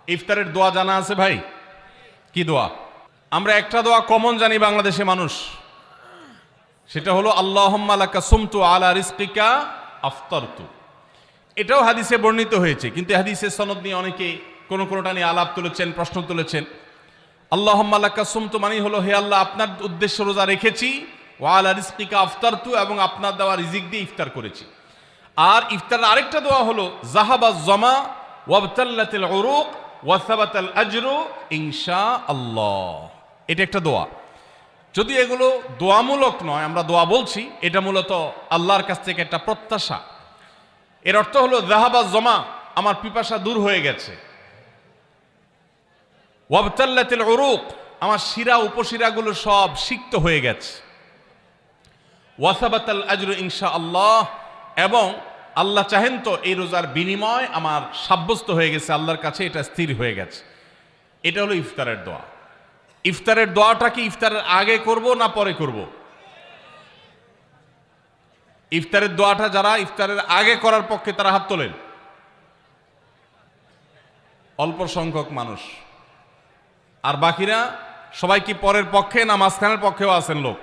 ইফতারের দোয়া জানা আছে ভাই? কি দোয়া? আমরা একটা দোয়া কমন জানি বাংলাদেশে মানুষ, সেটা হলো আল্লাহুম্মা লাকা সুমতু আলা রিজকিকা আফতারতু। এটাও হাদিসে বর্ণিত হয়েছে, কিন্তু হাদিসের সনদ নিয়ে অনেকে কোনোটা নিয়ে আলাপ তুলেছেন, প্রশ্ন তুলেছেন। আল্লাহুম্মা লাকা সুমতু মানে হলো, হে আল্লাহ, আপনার উদ্দেশ্যে রোজা রেখেছি, ওয়া আলা রিজকিকা আফতারতু, এবং আপনার দেওয়া রিজিক দিয়ে ইফতার করেছি। আর ইফতারের আরেকটা দোয়া হলো যাহাবাজ জামা ওয়াবতাল্লাতিল উরুক ওয়া সাবাতাল আজরু ইনশাআল্লাহ। এটা একটা দোয়া। যদি এগুলো দোয়ামূলক নয়, আমরা দোয়া বলছি, এটা মূলত আল্লাহর কাছ থেকে একটা প্রত্যাশা। এর অর্থ হলো যাহাবাজ জামা, আমার পিপাসা দূর হয়ে গেছে। ওয়াবতাল্লাতিল উরুক, আমার শিরা উপশিরাগুলো সব সিক্ত হয়ে গেছে। ওয়া সাবাতাল আজরু ইনশাআল্লাহ, এবং আল্লাহ চাহেন তো এই রোজার বিনিময় আমার সাব্যস্ত হয়ে গেছে আল্লাহর কাছে, এটা স্থির হয়ে গেছে। এটা হলো ইফতারের দোয়া। ইফতারের দোয়াটা কি ইফতারের আগে করব না পরে করব? ইফতারের দোয়াটা যারা ইফতারের আগে করার পক্ষে তারা হাত তোলেন। অল্প সংখ্যক মানুষ। আর বাকিরা সবাই কি পরের পক্ষে না মাঝখানের পক্ষেও আছেন লোক?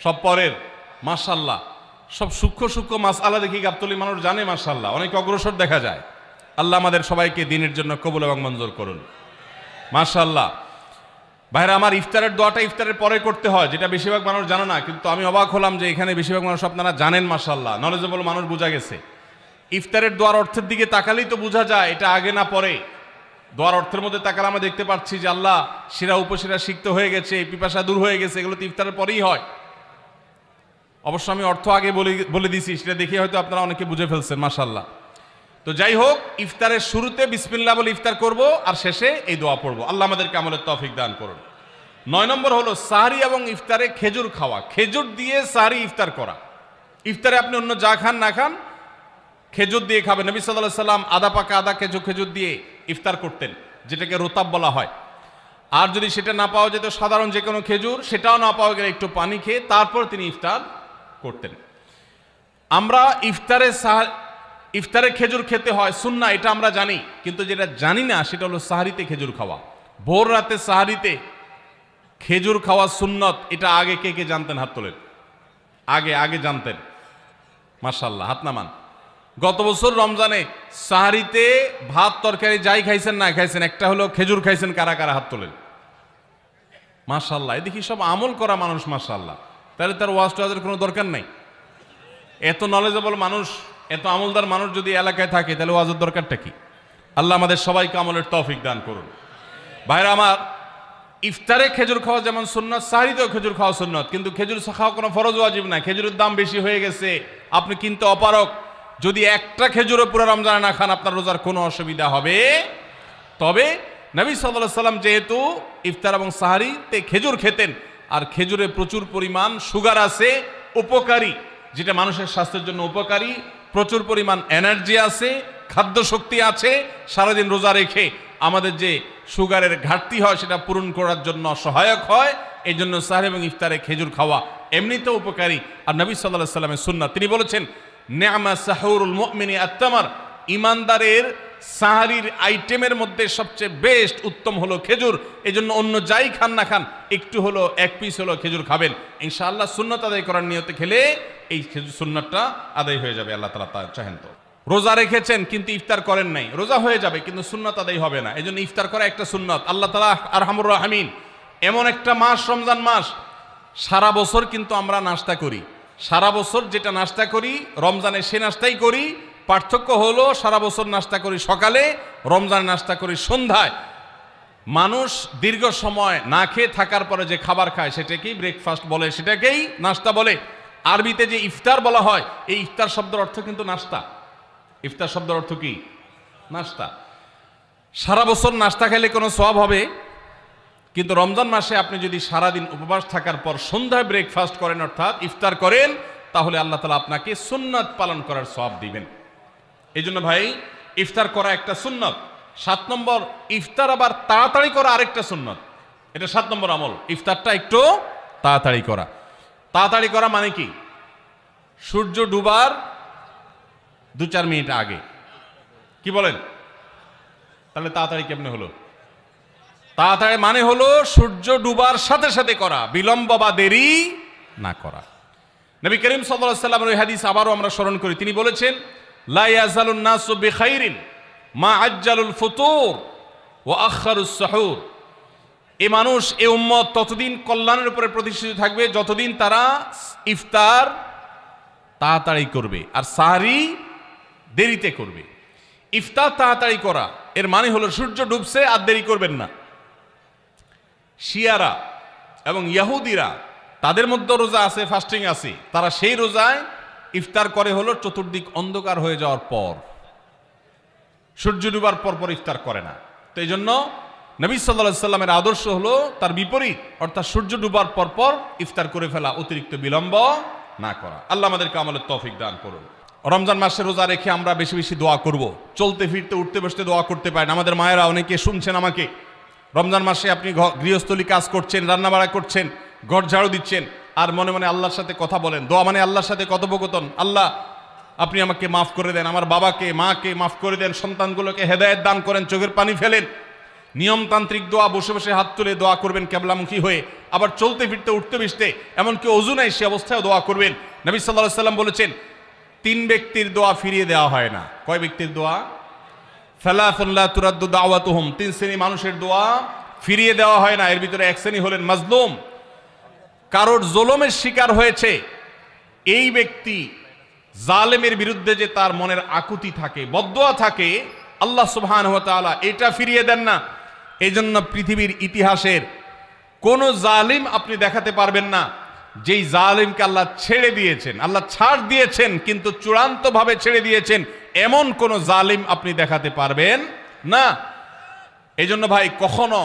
সব পরের। মাশাআল্লাহ, সব সূক্ষ্ম সূক্ষ্ম মাসআলা দেখি গাবতলী মানুষ জানে, মাশাআল্লাহ, অনেক অগ্রসর দেখা যায়। আল্লাহ আমাদের সবাইকে দিনের জন্য কবুল এবং মঞ্জুর করুন, মাশাআল্লাহ। ভাইরা আমার, ইফতারের দোয়াটা ইফতারের পরে করতে হয়, যেটা বেশিরভাগ মানুষ জানে না, কিন্তু আমি অবাক হলাম যে এখানে বেশিরভাগ মানুষ আপনারা জানেন, মাশাআল্লাহ, নলেজেবল মানুষ, বোঝা গেছে। ইফতারের দোয়ার অর্থের দিকে তাকালেই তো বোঝা যায় এটা আগে না পরে। দোয়ার অর্থের মধ্যে তাকালে আমরা দেখতে পাচ্ছি যে আল্লাহ শিরা উপশিরা সিক্ত হয়ে গেছে, পিপাসা দূর হয়ে গেছে, এগুলো তো ইফতারের পরেই হয়। অবশ্য আমি অর্থ আগে বলে দিছি, সেটা দেখে হয়তো আপনারা অনেকে বুঝে ফেলছেন, মাশাআল্লাহ। তো যাই হোক, ইফতারের শুরুতে বিসমিল্লাহ বলে ইফতার করব, আর শেষে এই দোয়া পড়ব। আল্লাহ আমাদেরকে আমলের তৌফিক দান করুন। 9 নম্বর হলো সাহরি এবং ইফতারে খেজুর খাওয়া। খেজুর দিয়ে সাহরি ইফতার করা। ইফতারে আপনি অন্য যা খান না খান, খেজুর দিয়ে খাবেন। নবী সাল্লাল্লাহু আলাইহি সাল্লাম আদা পাকা আদা খেজুর দিয়ে ইফতার করতেন, যেটাকে রোতাব বলা হয়। আর যদি সেটা না পাওয়া যেত, সাধারণ যে কোনো খেজুর, সেটাও না পাওয়া গেলে একটু পানি খেয়ে তারপর তিনি ইফতার করতেন। আমরা ইফতারে খেজুর খেতে হয় সুন্নাহ, এটা আমরা জানি, কিন্তু যেটা জানি না সেটা হলো সাহরিতে খেজুর খাওয়া। ভোর রাতে সাহরিতে খেজুর খাওয়া সুন্নত, এটা আগে কে কে জানতেন? হাত তোলেন। আগে জানতেন, মাশাআল্লাহ, হাত নামান। গত বছর রমজানে সাহরিতে ভাত তরকারি যাই খাইছেন না খাইছেন, একটা হলো খেজুর খাইছেন, কারা কারা হাত তোলেন? মাশাআল্লাহ, এদিকে সব আমল করা মানুষ, মাশাআল্লাহ। তাহলে তার ওয়াজ টোয়াজের কোনো দরকার নাই। এত নলেজেবল মানুষ, এত আমলদার মানুষ যদি এলাকায় থাকে, তাহলে ওয়াজের দরকারটা কি? আল্লাহ আমাদের সবাইকে আমলের তৌফিক দান করুন। ভাইরা আমার, ইফতারে খেজুর খাওয়া যেমন সুন্নাত, সাহরিতেও খেজুর খাওয়া সুন্নাত, কিন্তু খেজুর খাওয়া কোনো ফরজ ওয়াজিব না। খেজুরের দাম বেশি হয়ে গেছে, আপনি কিনতে অপারগ। যদি একটা খেজুরও পুরো রমজানে না খান, আপনার রোজার কোনো অসুবিধা হবে। তবে নবী সাল্লাল্লাহু আলাইহি সাল্লাম যেহেতু ইফতার এবং সাহরিতে খেজুর খেতেন, আর খেজুরে প্রচুর পরিমাণ সুগার আছে, উপকারী, যেটা মানুষের স্বাস্থ্যের জন্য উপকারী, প্রচুর পরিমাণ এনার্জি আছে, খাদ্য শক্তি আছে, সারাদিন রোজা রেখে আমাদের যে সুগারের ঘাটতি হয় সেটা পূরণ করার জন্য সহায়ক হয়। এই জন্য সাহরি এবং ইফতারে খেজুর খাওয়া এমনিতেও উপকারী। আর নবী সাল্লাল্লাহু আলাইহি সাল্লামের সুন্নাত, তিনি বলেছেন, নি'মা সাহুরুল মুমিনি আত-তামার, ইমানদারের সাহারির আইটেমের মধ্যে সবচেয়ে বেস্ট উত্তম হলো খেজুর। এই জন্য অন্য যাই খান না খান, একটু হলো, এক পিস হলো খেজুর খাবেন, ইনশাআল্লাহ। সুন্নাত আদায় করার নিয়তে খেলে এই খেজুর সুন্নাতটা আদায় হয়ে যাবে, আল্লাহ তাআলা তা চাহেন তো। রোজা রেখেছেন কিন্তু ইফতার করেন নাই, রোজা হয়ে যাবে কিন্তু সুন্নাত আদায় হবে না। এই জন্য ইফতার করা একটা সুন্নাত। আল্লাহ তাআলা আরহামুর রাহিমিন, এমন একটা মাস রমজান মাস, সারা বছর কিন্তু আমরা নাস্তা করি। সারা বছর যেটা নাস্তা করি, রমজানে সে নাস্তাই করি। পার্থক্য হলো সারা বছর নাস্তা করি সকালে, রমজানে নাস্তা করি সন্ধ্যায়। মানুষ দীর্ঘ সময় না খেয়ে থাকার পরে যে খাবার খায় সেটাকেই ব্রেকফাস্ট বলে, সেটাকেই নাস্তা বলে। আরবিতে যে ইফতার বলা হয়, এই ইফতার শব্দের অর্থ কিন্তু নাস্তা। ইফতার শব্দের অর্থ কি? নাস্তা। সারা বছর নাস্তা খেলে কোনো সওয়াব হবে, কিন্তু রমজান মাসে আপনি যদি সারাদিন উপবাস থাকার পর সন্ধ্যায় ব্রেকফাস্ট করেন, অর্থাৎ ইফতার করেন, তাহলে আল্লাহ তাআলা আপনাকে সুন্নাত পালন করার সওয়াব দিবেন। এই জন্য ভাই, ইফতার করা একটা সুন্নাত। 7 নম্বর, ইফতার আবার তাড়াতাড়ি করা আরেকটা সুন্নাত। এটা 7 নম্বর আমল, ইফতারটা একটু তাড়াতাড়ি করা। তাড়াতাড়ি করা মানে কি? সূর্য ডুবার 2-4 মিনিট আগে। কি বলেন? তাহলে তাড়াতাড়ি কেমনে হলো? তাড়াতাড়ি মানে হলো সূর্য ডুবার সাথে সাথে করা, বিলম্ব বা দেরি না করা। নবী করিম সাল্লাল্লাহু আলাইহি ওয়াসাল্লামের ওই হাদিস আবারও আমরা স্মরণ করি। তিনি বলেছেন, লা ইয়াজালুন নাসু বিখাইরিন মা আজ্জালুল ফুতুর ওয়া আখারুস সুহুর। এই মানুষ, এই উম্মত ততদিন কল্যাণের উপরে প্রতিষ্ঠিত থাকবে যতদিন তারা ইফতার তাড়াতাড়ি করবে আর সাহরি দেরিতে করবে। ইফতার তাড়াতাড়ি করা এর মানে হলো সূর্য ডুবছে আর দেরি করবেন না। শিয়ারা এবং ইহুদিরা তাদের মধ্যে রোজা আছে, ফাস্টিং আছে, তারা সেই রোজায় ইফতার করে হলো চতুর্দিক অন্ধকার হয়ে যাওয়ার পর, সূর্য ডুবার পর পর ইফতার করে না। তো এই জন্য নবী সাল্লাল্লাহু আলাইহি সাল্লামের আদর্শ হলো তার বিপরীত, অর্থাৎ সূর্য ডুবার পর পর ইফতার করে ফেলা, অতিরিক্ত বিলম্ব না করা। আল্লাহ আমাদেরকে আমলের তৌফিক দান করুন। রমজান মাসে রোজা রেখে আমরা বেশি বেশি দোয়া করব। চলতে ফিরতে উঠতে বসতে দোয়া করতে পারেন। আমাদের মায়েরা অনেকে শুনছেন আমাকে, রমজান মাসে আপনি গৃহস্থলী কাজ করছেন, রান্নাবাড়া করছেন, ঘর ঝাড়ু দিচ্ছেন, আর মনে মনে আল্লাহর সাথে কথা বলেন। দোয়া মানে আল্লাহর সাথে কথোপকথন। আল্লাহ আপনি আমাকে মাফ করে দেন, আমার বাবাকে মাকে মাফ করে দেন, সন্তানগুলোকে হেদায়েত দান করেন, চোখের পানি ফেলেন। নিয়মতান্ত্রিক দোয়া, বসে বসে হাত তুলে দোয়া করবেন কেবলামুখী হয়ে। আবার চলতে ফিরতে উঠতে বসতে, এমনকি ওযু নাই সে অবস্থায় দোয়া করবেন। নবী সাল্লাল্লাহু আলাইহি সাল্লাম বলেছেন, 3 ব্যক্তির দোয়া ফিরিয়ে দেওয়া হয় না। কয় ব্যক্তির দোয়া? সালাসুন লা তুরাদ্দু দাওয়াতুহুম। 3 শ্রেণী মানুষের দোয়া ফিরিয়ে দেওয়া হয় না। এর ভিতরে এক শ্রেণী হলেন মাজলুম, কারোর জুলুমের শিকার হয়েছে। এই ব্যক্তি জালেমের বিরুদ্ধে যে তার মনের আকুতি থাকে, বদদোয়া থাকে, আল্লাহ সুবহানাহু ওয়া তাআলা এটা ফিরিয়ে দেন না। এই জন্য পৃথিবীর ইতিহাসের কোন জালিম আপনি দেখাতে পারবেন না যেই জালিমকে আল্লাহ ছেড়ে দিয়েছেন, আল্লাহ ছাড় দিয়েছেন কিন্তু চূড়ান্তভাবে ছেড়ে দিয়েছেন, এমন কোন জালিম আপনি দেখাতে পারবেন না। এই জন্য ভাই, কখনো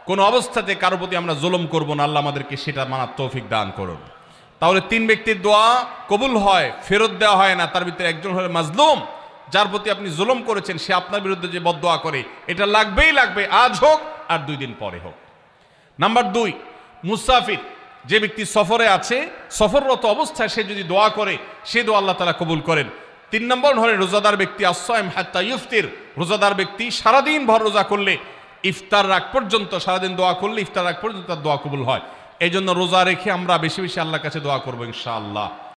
কোন অবস্থাতে কারো প্রতি আমরা জুলুম করব না। আল্লাহ আমাদেরকে সেটা মানার তৌফিক দান করুন। তাহলে 3 ব্যক্তির দোয়া কবুল হয়, ফেরত দেওয়া হয় না। তার ভিতরে একজন হলো মাজলুম, যার প্রতি আপনি জুলুম করেছেন, সে আপনার বিরুদ্ধে যে বদদোয়া করে, এটা লাগবেই লাগবে, আজ হোক আর 2 দিন পরে হোক। নাম্বার 2, মুসাফির, যে ব্যক্তি সফরে আছে, সফররত অবস্থায় সে যদি দোয়া করে, সে দোয়া আল্লাহ তাআলা কবুল করেন। 3 নম্বর হলো রোজাদার ব্যক্তি, as-সাইম হাত্তা ইফতির। রোজাদার ব্যক্তি সারাদিন ভর রোজা করলে, ইফতার রাগ পর্যন্ত, সারাদিন দোয়া করলে ইফতার রাগ পর্যন্ত তার দোয়া কবুল হয়। এই জন্য রোজা রেখে আমরা বেশি বেশি আল্লাহর কাছে দোয়া করবো ইনশাআল্লাহ।